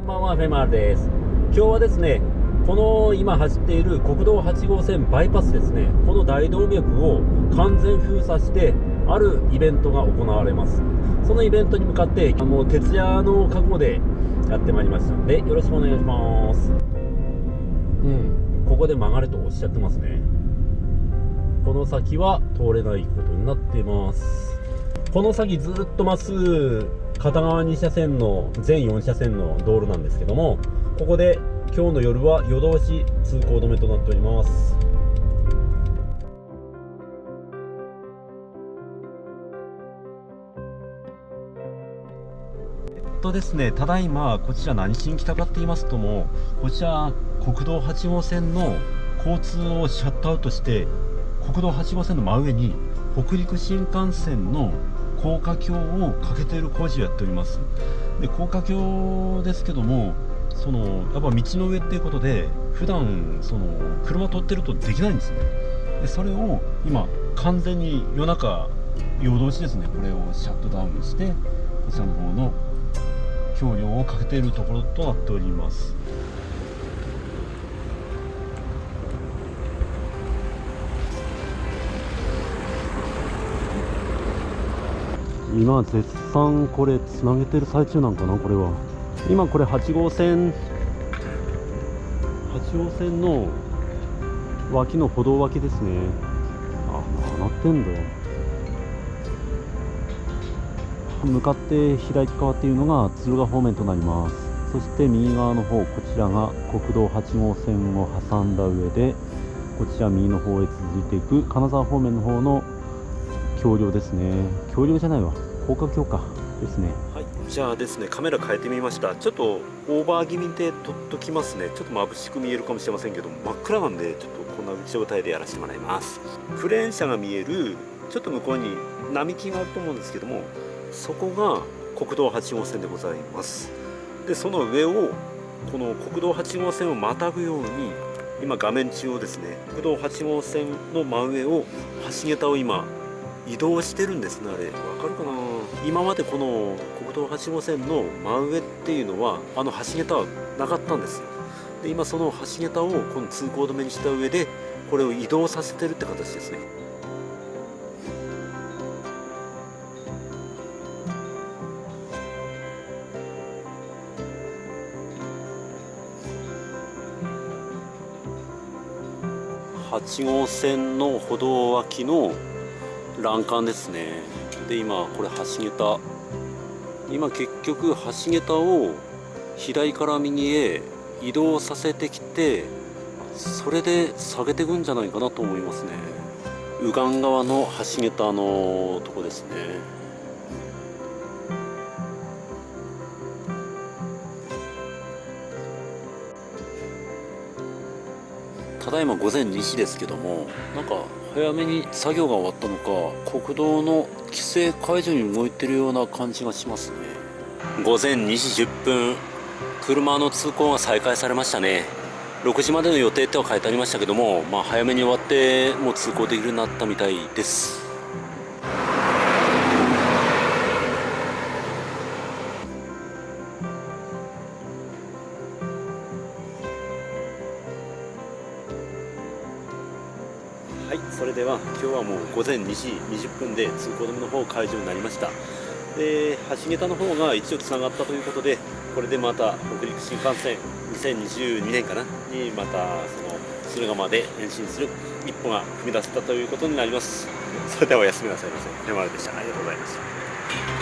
んばんは、フェマールです。今日はですね、この今走っている国道8号線バイパスですね、この大動脈を完全封鎖して、あるイベントが行われます。そのイベントに向かって、もう徹夜の覚悟でやってまいりましたので、よろしくお願いします。ここで曲がれとおっしゃってますね。この先は通れないことになっています。この先ずっとまっすぐ片側2車線の全4車線の道路なんですけども、ここで今日の夜は夜通し通行止めとなっております。ですね、ただいまこちら何しに来たかって言いますとも、こちら国道8号線の交通をシャットアウトして国道8号線の真上に北陸新幹線の高架橋を架けている工事をやっております。で、高架橋ですけども、やっぱ道の上っていうことで普段車通ってるとできないんですね。でそれを今完全に夜通しですね、これをシャットダウンしてこちらの方の橋梁をかけているところとなっております。今絶賛これつなげてる最中なんかな。これは今これ8号線の脇の歩道脇ですね。なってんだ。向かって左側っていうのが敦賀方面となります。そして右側の方、こちらが国道8号線を挟んだ上で、こちら右の方へ続いていく金沢方面の方の橋梁ですね。橋梁じゃないわ、高架橋かですね。はい、じゃあですね、カメラ変えてみました。ちょっとオーバー気味で撮っときますね。ちょっと眩しく見えるかもしれませんけど、真っ暗なんでちょっとこんな状態でやらせてもらいます。クレーン車が見えるちょっと向こうに並木があると思うんですけども、そこが国道8号線でございます。でその上をこの国道8号線をまたぐように、今画面中央ですね、国道8号線の真上を橋桁を今移動してるんですね。あれわかるかな。今までこの国道8号線の真上っていうのは橋桁はなかったんですよ。で今その橋桁をこの通行止めにした上でこれを移動させてるって形ですね。8号線の歩道脇の欄干ですね。で今これ橋桁、今結局橋桁を左から右へ移動させてきて、それで下げていくんじゃないかなと思いますね。右岸側の橋桁のとこですね。ただいま午前2時ですけども、なんか早めに作業が終わったのか、国道の規制解除に動いてるような感じがしますね。午前2時10分、車の通行が再開されましたね。6時までの予定っては書いてありましたけども、早めに終わってもう通行できるようになったみたいです。はい、それでは今日はもう午前2時20分で通行止めの方解除になりました。で橋桁の方が一応つながったということで、これでまた北陸新幹線2022年かなにまた敦賀まで延伸する一歩が踏み出せたということになります。それではおやすみなさいませ。山田でした。ありがとうございました。